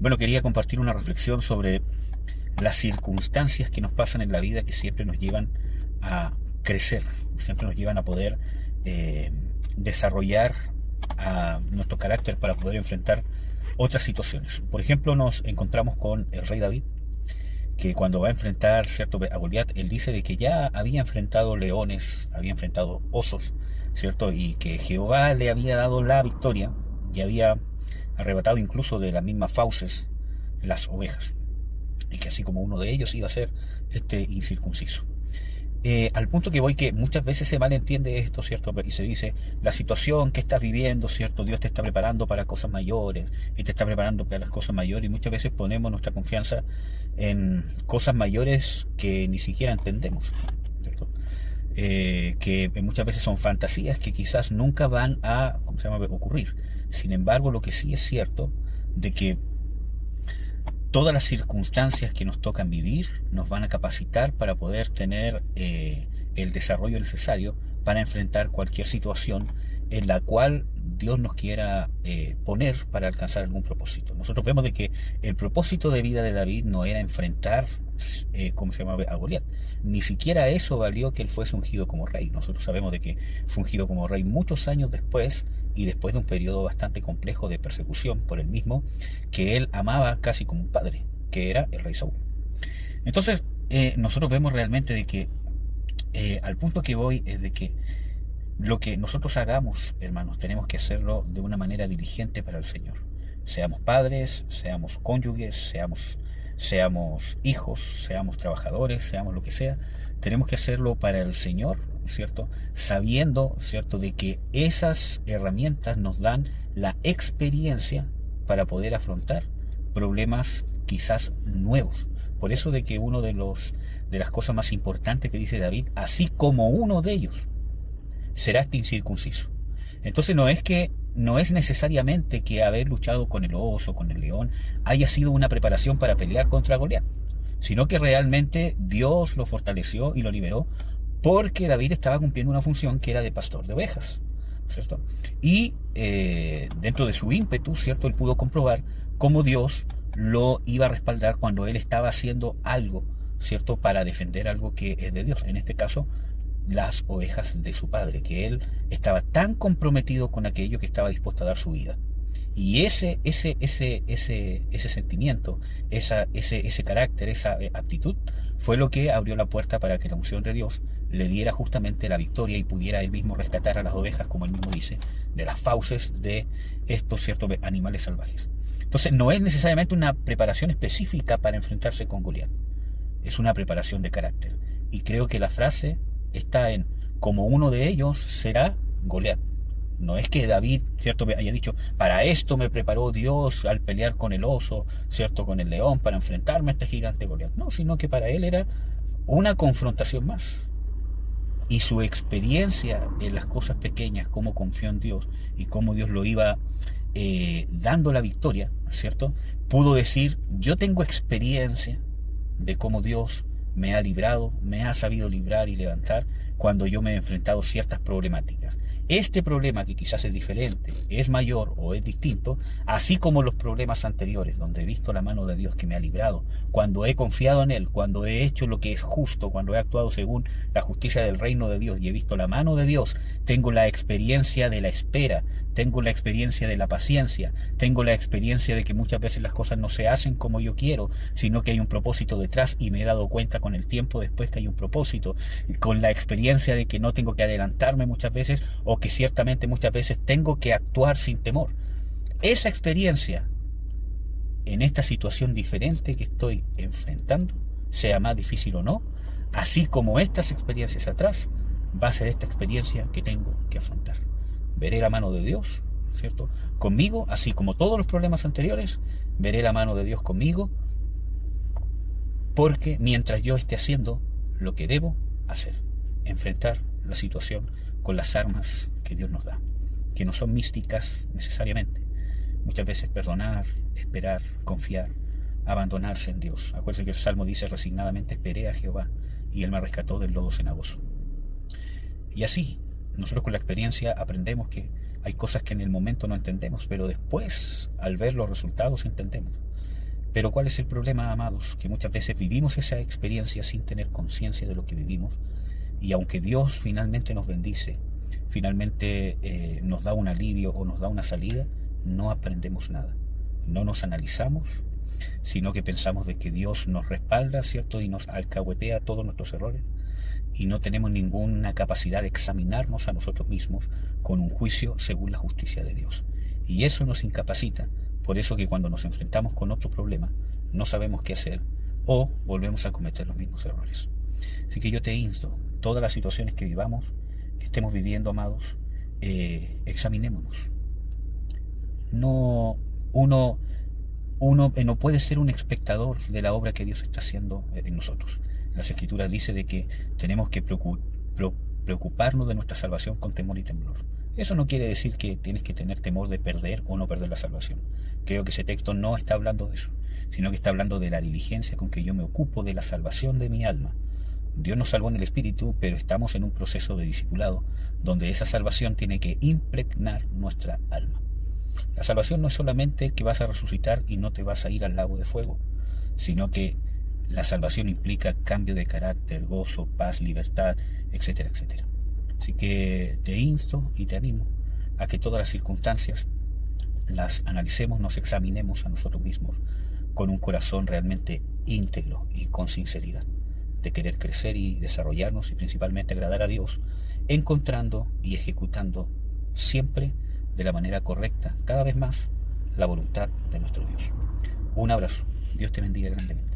Bueno, quería compartir una reflexión sobre las circunstancias que nos pasan en la vida que siempre nos llevan a crecer, siempre nos llevan a poder eh, desarrollar a nuestro carácter para poder enfrentar otras situaciones. Por ejemplo, nos encontramos con el rey David, que cuando va a enfrentar a Goliat, él dice de que ya había enfrentado leones, había enfrentado osos, ¿cierto? Y que Jehová le había dado la victoria y había arrebatado incluso de las mismas fauces las ovejas, y que así como uno de ellos iba a ser este incircunciso. Al punto que voy, que muchas veces se malentiende esto, ¿cierto? Y se dice, la situación que estás viviendo, ¿cierto? Dios te está preparando para cosas mayores, y te está preparando para las cosas mayores, y muchas veces ponemos nuestra confianza en cosas mayores que ni siquiera entendemos, ¿cierto? Que muchas veces son fantasías que quizás nunca van a, ocurrir. Sin embargo, lo que sí es cierto, de que todas las circunstancias que nos tocan vivir nos van a capacitar para poder tener el desarrollo necesario para enfrentar cualquier situación en la cual Dios nos quiera poner para alcanzar algún propósito. Nosotros vemos de que el propósito de vida de David no era enfrentar a Goliat. Ni siquiera eso valió que él fuese ungido como rey. Nosotros sabemos de que fue ungido como rey muchos años después, y después de un periodo bastante complejo de persecución por el mismo que él amaba casi como un padre, que era el rey Saúl. Entonces, nosotros vemos realmente de que al punto que voy es de que lo que nosotros hagamos, hermanos, tenemos que hacerlo de una manera diligente para el Señor. Seamos padres, seamos cónyuges, seamos hijos, seamos trabajadores, seamos lo que sea, tenemos que hacerlo para el Señor, ¿cierto? Sabiendo, ¿cierto?, de que esas herramientas nos dan la experiencia para poder afrontar problemas quizás nuevos. Por eso de que uno de las cosas más importantes que dice David, así como uno de ellos será este incircunciso. Entonces no es necesariamente que haber luchado con el oso, con el león, haya sido una preparación para pelear contra Goliat, sino que realmente Dios lo fortaleció y lo liberó porque David estaba cumpliendo una función que era de pastor de ovejas, ¿cierto? Y dentro de su ímpetu, ¿cierto?, él pudo comprobar cómo Dios lo iba a respaldar cuando él estaba haciendo algo, ¿cierto?, para defender algo que es de Dios. En este caso, las ovejas de su padre, que él estaba tan comprometido con aquello que estaba dispuesto a dar su vida. Y ese sentimiento, ese carácter, esa aptitud, fue lo que abrió la puerta para que la unción de Dios le diera justamente la victoria y pudiera él mismo rescatar a las ovejas, como él mismo dice, de las fauces de estos ciertos animales salvajes. Entonces, no es necesariamente una preparación específica para enfrentarse con Goliat, es una preparación de carácter. Y creo que la frase está en, como uno de ellos será Goliat. No es que David, ¿cierto?, haya dicho, para esto me preparó Dios al pelear con el oso, ¿cierto?, con el león, para enfrentarme a este gigante Goliat. No, sino que para él era una confrontación más. Y su experiencia en las cosas pequeñas, cómo confió en Dios y cómo Dios lo iba dando la victoria, ¿cierto?, pudo decir, yo tengo experiencia de cómo Dios me ha librado, me ha sabido librar y levantar cuando yo me he enfrentado a ciertas problemáticas. Este problema, que quizás es diferente, es mayor o es distinto, así como los problemas anteriores, donde he visto la mano de Dios que me ha librado, cuando he confiado en Él, cuando he hecho lo que es justo, cuando he actuado según la justicia del reino de Dios y he visto la mano de Dios, tengo la experiencia de la espera, tengo la experiencia de la paciencia, tengo la experiencia de que muchas veces las cosas no se hacen como yo quiero, sino que hay un propósito detrás, y me he dado cuenta con el tiempo después que hay un propósito, con la experiencia de que no tengo que adelantarme muchas veces, o que ciertamente muchas veces tengo que actuar sin temor. Esa experiencia en esta situación diferente que estoy enfrentando, sea más difícil o no, así como estas experiencias atrás, va a ser esta experiencia que tengo que afrontar. Veré la mano de Dios, ¿cierto?, conmigo, así como todos los problemas anteriores, veré la mano de Dios conmigo, porque mientras yo esté haciendo lo que debo hacer, enfrentar la situación con las armas que Dios nos da, que no son místicas necesariamente. Muchas veces perdonar, esperar, confiar, abandonarse en Dios. Acuérdense que el Salmo dice, resignadamente esperé a Jehová, y Él me rescató del lodo cenagoso. Y así, nosotros con la experiencia aprendemos que hay cosas que en el momento no entendemos, pero después, al ver los resultados, entendemos. Pero ¿cuál es el problema, amados? Que muchas veces vivimos esa experiencia sin tener conciencia de lo que vivimos, y aunque Dios finalmente nos bendice, finalmente nos da un alivio o nos da una salida, no aprendemos nada. No nos analizamos, sino que pensamos de que Dios nos respalda, ¿cierto? Y nos alcahuetea todos nuestros errores, y no tenemos ninguna capacidad de examinarnos a nosotros mismos con un juicio según la justicia de Dios. Y eso nos incapacita. Por eso que cuando nos enfrentamos con otro problema, no sabemos qué hacer o volvemos a cometer los mismos errores. Así que yo te insto, todas las situaciones que vivamos, que estemos viviendo, amados, examinémonos. Uno no puede ser un espectador de la obra que Dios está haciendo en nosotros. Las Escrituras dice de que tenemos que preocuparnos de nuestra salvación con temor y temblor. Eso no quiere decir que tienes que tener temor de perder o no perder la salvación. Creo que ese texto no está hablando de eso, sino que está hablando de la diligencia con que yo me ocupo de la salvación de mi alma. Dios nos salvó en el Espíritu, pero estamos en un proceso de discipulado donde esa salvación tiene que impregnar nuestra alma. La salvación no es solamente que vas a resucitar y no te vas a ir al lago de fuego, sino que la salvación implica cambio de carácter, gozo, paz, libertad, etcétera, etcétera. Así que te insto y te animo a que todas las circunstancias las analicemos, nos examinemos a nosotros mismos con un corazón realmente íntegro y con sinceridad, de querer crecer y desarrollarnos y principalmente agradar a Dios, encontrando y ejecutando siempre de la manera correcta, cada vez más, la voluntad de nuestro Dios. Un abrazo. Dios te bendiga grandemente.